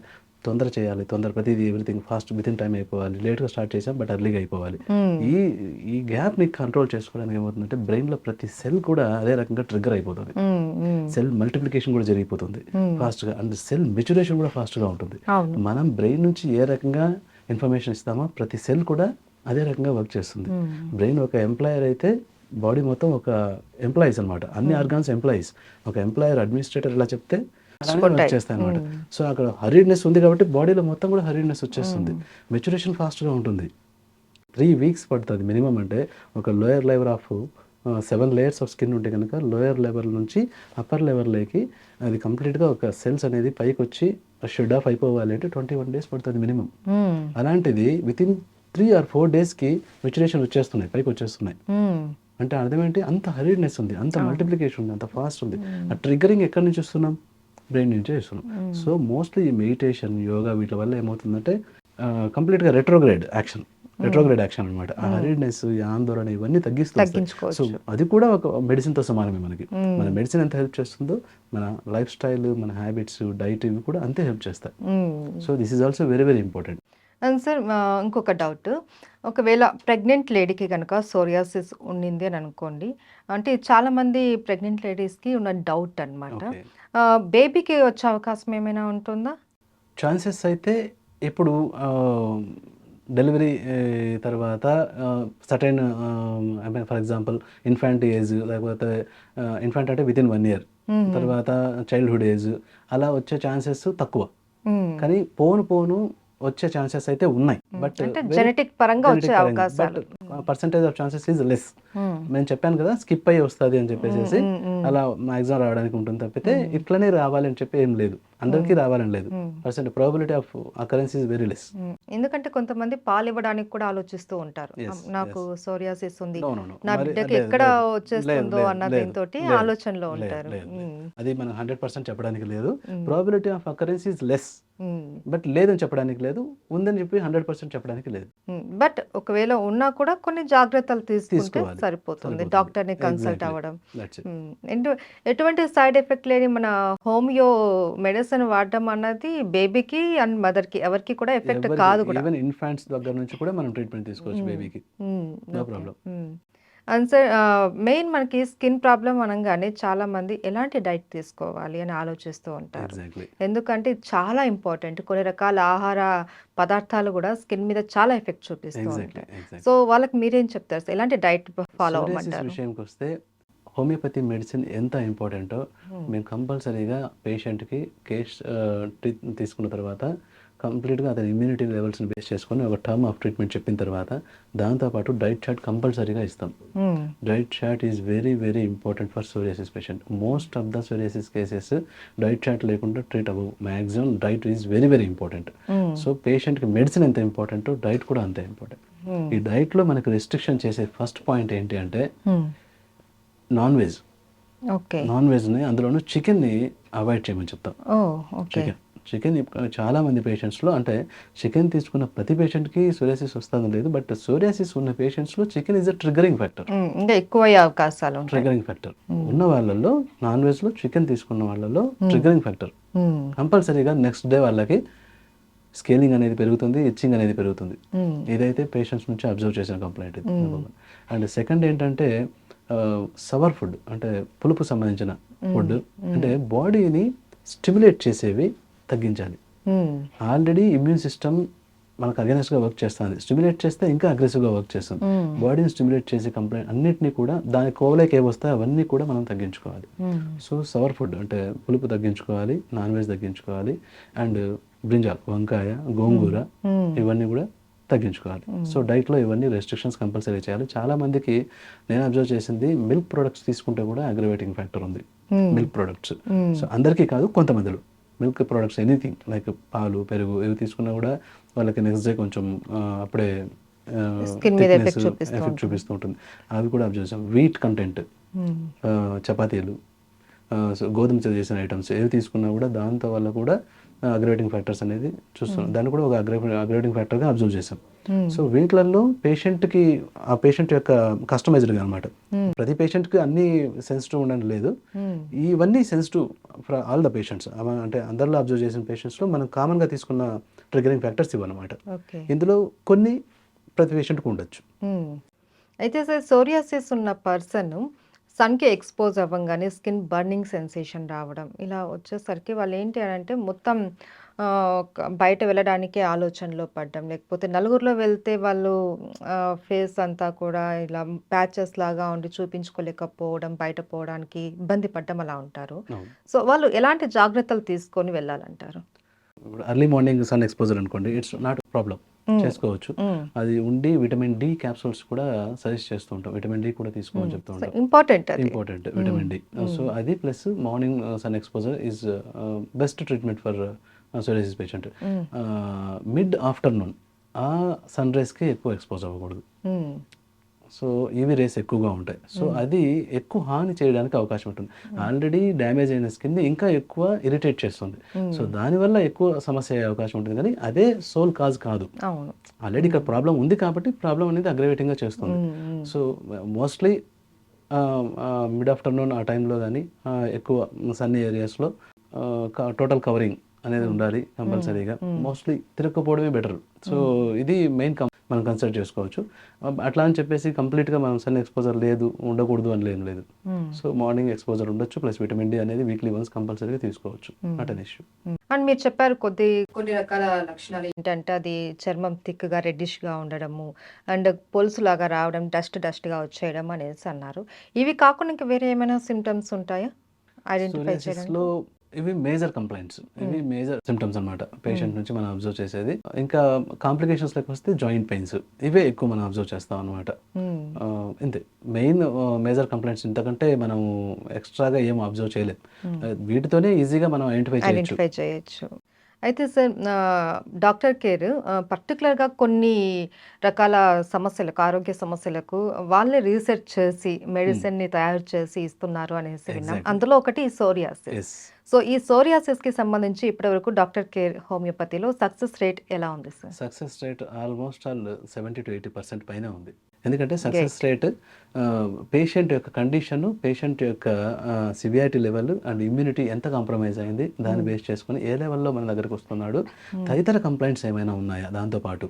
తొందర చేయాలి, తొందర ప్రతిదీ everything fast with in time అయిపోవాలి, లేట్గా స్టార్ట్ చేసాం బట్ ఎర్లీగా అయిపోవాలి. ఈ గ్యాప్ని కంట్రోల్ చేసుకోవడానికి ఏమవుతుందంటే బ్రెయిన్లో ప్రతి సెల్ కూడా అదే రకంగా ట్రిగ్గర్ అయిపోతుంది. సెల్ మల్టిప్లికేషన్ కూడా జరిగిపోతుంది ఫాస్ట్గా, అండ్ సెల్ మెచ్యురేషన్ కూడా ఫాస్ట్గా ఉంటుంది. మనం బ్రెయిన్ నుంచి ఏ రకంగా ఇన్ఫర్మేషన్ ఇస్తామో ప్రతి సెల్ కూడా అదే రకంగా వర్క్ చేస్తుంది. బ్రెయిన్ ఒక ఎంప్లాయర్ అయితే బాడీ మొత్తం ఒక ఎంప్లాయీస్ అనమాట, అన్ని ఆర్గాన్స్ ఎంప్లాయీస్. ఒక ఎంప్లాయర్ అడ్మినిస్ట్రేటర్ ఇలా చెప్తే చేస్తాయి అనమాట. సో అక్కడ హరీడ్నెస్ ఉంది కాబట్టి బాడీలో మొత్తం కూడా హరీడ్నెస్ వచ్చేస్తుంది. మెచ్యురేషన్ ఫాస్ట్గా ఉంటుంది. 3 వీక్స్ పడుతుంది మినిమం. అంటే ఒక lower level of 7 layers of skin ఉంటే కనుక లోయర్ లెవెల్ నుంచి అప్పర్ లెవెల్లోకి అది కంప్లీట్గా ఒక సెల్స్ అనేది పైకి వచ్చి షెడ్ ఆఫ్ అయిపోవాలి అంటే 21 డేస్ పడుతుంది మినిమం. అలాంటిది విత్ ఇన్ 3 or 4 డేస్కి మెచ్యురేషన్ వచ్చేస్తున్నాయి, పైకి వచ్చేస్తున్నాయి. అంటే అర్థం ఏంటి, అంత హరీడ్నెస్ ఉంది, అంత మల్టిప్లికేషన్ ఉంది, అంత ఫాస్ట్ ఉంది. ఆ ట్రిగ్గరింగ్ ఎక్కడి నుంచి వస్తున్నాం, బ్రెయిన్ నుంచే చేస్తున్నాం. సో మోస్ట్లీ ఈ మెడిటేషన్, యోగా వీటి వల్ల ఏమవుతుందంటే కంప్లీట్గా రెట్రోగ్రేడ్ యాక్షన్ అనమాట. ఆ హరీడ్నెస్, ఈ ఆందోళన ఇవన్నీ తగ్గిస్తుంది. సో అది కూడా ఒక మెడిసిన్తో సమానమే. మనకి మన మెడిసిన్ ఎంత హెల్ప్ చేస్తుందో మన లైఫ్ స్టైల్, మన హ్యాబిట్స్, డైట్ ఇవి కూడా అంతే హెల్ప్ చేస్తాయి. So this is also very very important. And sir ఇంకొక డౌట్, ఒకవేళ ప్రెగ్నెంట్ లేడీకి కనుక సోరియాసిస్ ఉండింది అని అనుకోండి, అంటే చాలామంది ప్రెగ్నెంట్ లేడీస్కి ఉన్న డౌట్ అనమాట, బేబీకి వచ్చే అవకాశం ఏమైనా ఉంటుందా? ఛాన్సెస్ అయితే ఇప్పుడు డెలివరీ తర్వాత certain, for example infant age, లేకపోతే ఇన్ఫాంట్ అంటే విత్ ఇన్ 1 year, తర్వాత చైల్డ్హుడ్ ఏజ్, అలా వచ్చే ఛాన్సెస్ తక్కువ. కానీ పోను వచ్చే ఛాన్సెస్ అయితే ఉన్నాయి. బట్ జెనెటిక్ పరంగా వచ్చే అవకాశాలు, percentage of chances is less. నేను చెప్పాను కదా స్కిప్ అయ్యి వస్తుంది అని చెప్పేసి, అలా మ్యాక్సిమం రావడానికి ఉంటుంది తప్పితే ఇట్లనే రావాలి అని చెప్పి ఏం లేదు, అందరికీ రావాలని లేదు. Probability of occurrence is very less. ఎందుకంటే కొంతమంది పాలు ఇవ్వడానికి కూడా ఆలోచిస్తూ ఉంటారు, నాకు సోరియాసిస్ ఉంది, నా బిడ్డకి ఎక్కడ వచ్చేస్తుందో అన్న దీంతో ఆలోచనలో ఉంటారు. అది మనం 100% చెప్పడానికి లేదు. Probability of occurrence is less, but లేదని చెప్పడానికి లేదు, ఉందని చెప్పి 100% చెప్పడానికి లేదు. బట్ ఒకవేళ ఉన్నా కూడా కొన్ని జాగ్రత్తలు తీసుకుంటే సరిపోతుంది, డాక్టర్ని కన్సల్ట్ అవ్వడం. ఎటువంటి సైడ్ ఎఫెక్ట్ లేని మన హోమియో మెడిసిన్ వాడడం అన్నది బేబీకి అండ్ మదర్కి ఎవరికి కూడా ఎఫెక్ట్ కాదు కూడా. ఈవెన్ ఇన్ఫాంట్స్ దగ్గర నుంచి కూడా మనం ట్రీట్మెంట్ తీసుకోవచ్చు బేబీకి, no problem. And sir main మనకి స్కిన్ ప్రాబ్లం అనగానే చాలా మంది ఎలాంటి డైట్ తీసుకోవాలి అని ఆలోచిస్తూ ఉంటారు. ఎందుకంటే చాలా ఇంపార్టెంట్, కొన్ని రకాల ఆహార పదార్థాలు కూడా స్కిన్ మీద చాలా ఎఫెక్ట్ చూపిస్తూ ఉంటాయి. సో వాళ్ళకి మీరేం చెప్తారు సార్, ఎలాంటి డైట్ ఫాలో అవ్వమంటారు? విషయంకి వస్తే హోమియోపతి మెడిసిన్ ఎంత ఇంపార్టెంటో మేము కంపల్సరీగా పేషెంట్కి కేస్ తీసుకున్న తర్వాత కంప్లీట్గా అతని ఇమ్యూనిటీ లెవెల్స్ని బేస్ చేసుకొని ఒక టర్మ్ ఆఫ్ ట్రీట్మెంట్ చెప్పిన తర్వాత దాంతోపాటు డైట్ చార్ట్ కంపల్సరీగా ఇస్తాం. Diet chart is very very important for psoriasis patient. Most of the psoriasis cases diet chart లేకుండా ట్రీట్ అవ్వవు. Maximum diet is very very important. So పేషెంట్కి మెడిసిన్ ఎంత ఇంపార్టెంటో డైట్ కూడా అంతే ఇంపార్టెంట్. ఈ డైట్లో మనకు రెస్ట్రిక్షన్ చేసే ఫస్ట్ పాయింట్ ఏంటి అంటే నాన్ వెజ్ని, అందులోనూ చికెన్ని అవాయిడ్ చేయమని చెప్తాం. చికెన్ చాలా మంది పేషెంట్స్లో, అంటే చికెన్ తీసుకున్న ప్రతి పేషెంట్కి సోరియాసిస్ వస్తుందని లేదు, బట్ సోరియాసిస్ ఉన్న పేషెంట్స్లో chicken is a triggering factor, ఇంకా ఎక్కువ అవకాశాలు. ట్రిగరింగ్ ఫ్యాక్టర్ ఉన్న వాళ్ళలో, నాన్ వెజ్లో చికెన్ తీసుకున్న వాళ్ళలో ట్రిగరింగ్ ఫ్యాక్టర్ కంపల్సరీగా నెక్స్ట్ డే వాళ్ళకి స్కేలింగ్ అనేది పెరుగుతుంది, ఇచ్చింగ్ అనేది పెరుగుతుంది. ఇదైతే పేషెంట్స్ నుంచి అబ్జర్వ్ చేసిన కంప్లైంట్ ఇది. అండ్ సెకండ్ ఏంటంటే సవర్ ఫుడ్, అంటే పులుపు సంబంధించిన ఫుడ్, అంటే బాడీని స్టిమ్యులేట్ చేసేవి తగ్గించాలి. ఆల్రెడీ ఇమ్యూన్ సిస్టమ్ మనకు అగెనెస్ట్గా వర్క్ చేస్తుంది. స్టిమ్యులేట్ చేస్తే ఇంకా అగ్రెసివ్గా వర్క్ చేస్తుంది. బాడీని స్టిమ్యులేట్ చేసే కంప్లైంట్ అన్నింటినీ కూడా దాని కోవలోకి ఏవొస్తాయి అవన్నీ కూడా మనం తగ్గించుకోవాలి. సో సవర్ ఫుడ్ అంటే పులుపు తగ్గించుకోవాలి, నాన్ వెజ్ తగ్గించుకోవాలి, అండ్ బ్రింజాల్, వంకాయ, గోంగూర ఇవన్నీ కూడా తగ్గించుకోవాలి. సో డైట్లో ఇవన్నీ రెస్ట్రిక్షన్స్ కంపల్సరీ చేయాలి. చాలా మందికి నేను అబ్జర్వ్ చేసింది మిల్క్ ప్రొడక్ట్స్ తీసుకుంటే కూడా అగ్రవేటింగ్ ఫ్యాక్టర్ ఉంది. మిల్క్ ప్రొడక్ట్స్ సో అందరికీ కాదు, కొంతమందిలో మిల్క్ ప్రొడక్ట్స్ ఎనీథింగ్ లైక్ పాలు, పెరుగు ఇవి తీసుకున్నా కూడా వాళ్ళకి నెక్స్ట్ డే కొంచెం అప్పుడే ఎఫెక్ట్ చూపిస్తూ ఉంటుంది. అవి కూడా అబ్జర్వ్ చేసాం. వీట్ కంటెంట్, చపాతీలు, సో గోధుమతో చేసిన ఐటమ్స్ ఏవి తీసుకున్నా కూడా దాంతో వల్ల కూడా అగ్రవేటింగ్ ఫ్యాక్టర్స్ అనేది చూస్తున్నాం. దాన్ని కూడా ఒక అగ్రవేటింగ్ ఫ్యాక్టర్గా అబ్జర్వ్ చేసాం. సో వీటిలలో పేషెంట్కి ఆ పేషెంట్ యొక్క కస్టమైజ్డ్గా అనమాట. ప్రతి పేషెంట్కి అన్ని సెన్సిటివ్ ఉండడం లేదు. ఇవన్నీ sensitive for all the patients. అంటే అందరిలో అబ్జర్వ్ చేసిన పేషెంట్స్లో మనం కామన్గా తీసుకున్న ట్రిగరింగ్ ఫ్యాక్టర్స్ ఇవన్నమాట. ఇందులో కొన్ని ప్రతి పేషెంట్కి ఉండొచ్చు. అయితే సార్, సోరియాసిస్ ఉన్న పర్సన్ సన్కి ఎక్స్పోజ్ అవ్వగానే స్కిన్ బర్నింగ్ సెన్సేషన్ రావడం ఇలా వచ్చేసరికి వాళ్ళు ఏంటి అని అంటే మొత్తం బయట వెళ్ళడానికే ఆలోచనలో పడ్డం, లేకపోతే నలుగురిలో వెళ్తే వాళ్ళు ఫేస్ అంతా కూడా ఇలా ప్యాచెస్ లాగా ఉండి చూపించుకోలేకపోవడం, బయట పోవడానికి ఇబ్బంది పడ్డం అలా ఉంటారు. సో వాళ్ళు ఎలాంటి జాగ్రత్తలు తీసుకొని వెళ్ళాలంటారు? ఇప్పుడు ఎర్లీ మార్నింగ్ సన్ ఎక్స్పోజర్ అనుకోండి, ఇట్స్ నాట్ ప్రాబ్లం, చేసుకోవచ్చు. అది ఉండి విటమిన్ డి క్యాప్సూల్స్ కూడా సజెస్ట్ చేస్తూ ఉంటాం. విటమిన్ డి కూడా తీసుకోమని చెప్తూ ఉంటాం. Important vitamin D. సో అది plus morning sun exposure is best treatment for psoriasis patient. Mid afternoon ఆ సన్ రైజ్కి ఎక్కువ ఎక్స్పోజ్ అవ్వకూడదు. సో యూవీ రేస్ ఎక్కువగా ఉంటాయి. సో అది ఎక్కువ హాని చేయడానికి అవకాశం ఉంటుంది. ఆల్రెడీ డ్యామేజ్ అయిన స్కిన్ ఇంకా ఎక్కువ ఇరిటేట్ చేస్తుంది. సో దానివల్ల ఎక్కువ సమస్య అయ్యే అవకాశం ఉంటుంది. కానీ అదే సోల్ కాజ్ కాదు. ఆల్రెడీ ఇక్కడ ప్రాబ్లం ఉంది కాబట్టి ప్రాబ్లం అనేది అగ్రవేటింగ్గా చేస్తుంది. సో మోస్ట్లీ మిడ్ ఆఫ్టర్నూన్ ఆ టైంలో కానీ ఎక్కువ సన్నీ ఏరియాస్లో టోటల్ కవరింగ్ అనేది ఉండాలి కంపల్సరీగా. మోస్ట్లీ తిరగకపోవడమే బెటర్. సో ఇది మెయిన్ మనం కన్సిడర్ చేసుకోవచ్చు. అట్లా అని చెప్పేసి కంప్లీట్గా మనం సన్ ఎక్స్పోజర్ లేదు, ఉండకూడదు అని ఏం లేదు. సో మార్నింగ్ ఎక్స్పోజర్ ఉండొచ్చు, ప్లస్ విటమిన్ డి అనేది వీక్లీ వన్స్ కంపల్సరీగా తీసుకోవచ్చు. Not an issue. అండ్ మీరు చెప్పారు కొన్ని రకాల లక్షణాలు ఏంటంటే అది చర్మం థిక్గా రెడ్డిష్గా ఉండడము, అండ్ పొలుసు లాగా రావడం, డస్ట్గా వచ్చేయడం అనేసి అన్నారు. ఇవి కాకుండా ఇంకా వేరే ఏమైనా సిమ్టమ్స్ ఉంటాయా ఐడెంటిఫై చేయడంలో? ఇవి మేజర్ కంప్లైంట్స్, ఇవి మేజర్ సిమ్టమ్స్ అనమాట పేషెంట్ నుంచి మనం అబ్జర్వ్ చేసేది. ఇంకా కాంప్లికేషన్స్ లెక్క వస్తే జాయింట్ పెయిన్స్, ఇవే ఎక్కువ మనం అబ్జర్వ్ చేస్తాం అనమాట. ఇంతే మెయిన్ మేజర్ కంప్లైంట్స్. ఇంతకంటే మనం ఎక్స్ట్రాగా ఏం అబ్జర్వ్ చేయలేదు. వీటితోనే ఈజీగా మనం ఐడెంటిఫై చేయొచ్చు. అయితే సార్, డాక్టర్ కేర్ పర్టికులర్గా కొన్ని రకాల సమస్యలకు, ఆరోగ్య సమస్యలకు వాళ్ళే రీసెర్చ్ చేసి మెడిసిన్ని తయారు చేసి ఇస్తున్నారు అనేసి విన్నాం. అందులో ఒకటి సోరియాసిస్. సో ఈ సోరియాసిస్కి సంబంధించి ఇప్పటివరకు డాక్టర్ కేర్ హోమియోపతిలో సక్సెస్ రేట్ ఎలా ఉంది sir? Success rate almost 70 to 80% పైన ఉంది. ఎందుకంటే సక్సెస్ రేట్ పేషెంట్ యొక్క కండిషన్, పేషెంట్ యొక్క సివియారిటీ లెవెల్ అండ్ ఇమ్యూనిటీ ఎంత కాంప్రమైజ్ అయింది దాన్ని బేస్ చేసుకుని ఏ లెవెల్లో మన దగ్గరకు వస్తున్నాడు, తదితర కంప్లైంట్స్ ఏమైనా ఉన్నాయా దాంతోపాటు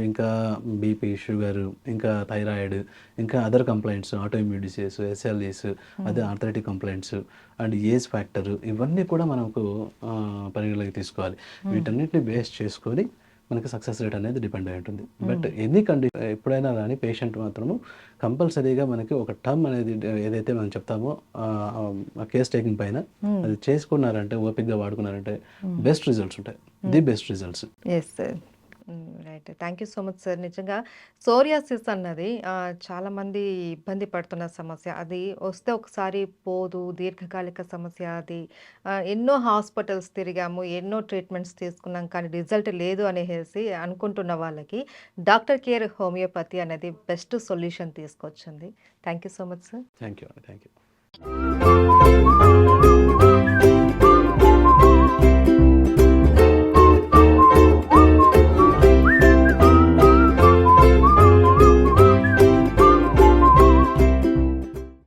ఇంకా బీపీ, షుగర్, ఇంకా థైరాయిడ్, ఇంకా అదర్ కంప్లైంట్స్, ఆటోఇమ్యూన్ డిసీజెస్, ఎస్ఎల్ఈస్, అదే arthritic complaints and age factor, ఇవన్నీ కూడా మనకు పరిగణలోకి తీసుకోవాలి. వీటన్నిటిని బేస్ చేసుకొని మనకి సక్సెస్ రేట్ అనేది డిపెండ్ అయి ఉంటుంది. బట్ ఎనీ కండిషన్ ఎప్పుడైనా కానీ పేషెంట్ మాత్రము కంపల్సరీగా మనకి ఒక టర్మ్ అనేది ఏదైతే మనం చెప్తామో కేస్ టేకింగ్ పైన అది చేసుకున్నారంటే, ఓపిక్గా వాడుకున్నారంటే బెస్ట్ రిజల్ట్స్ ఉంటాయి. The best results. Yes sir, right. Thank you so much sir. నిజంగా సోరియాసిస్ అన్నది చాలామంది ఇబ్బంది పడుతున్న సమస్య. అది వస్తే ఒకసారి పోదు, దీర్ఘకాలిక సమస్య అది. ఎన్నో హాస్పిటల్స్ తిరిగాము, ఎన్నో ట్రీట్మెంట్స్ తీసుకున్నాం, కానీ రిజల్ట్ లేదు అనేసి అనుకుంటున్న వాళ్ళకి డాక్టర్ కేర్ హోమియోపతి అనేది బెస్ట్ సొల్యూషన్ తీసుకొచ్చింది. Thank you so much sir. Thank you.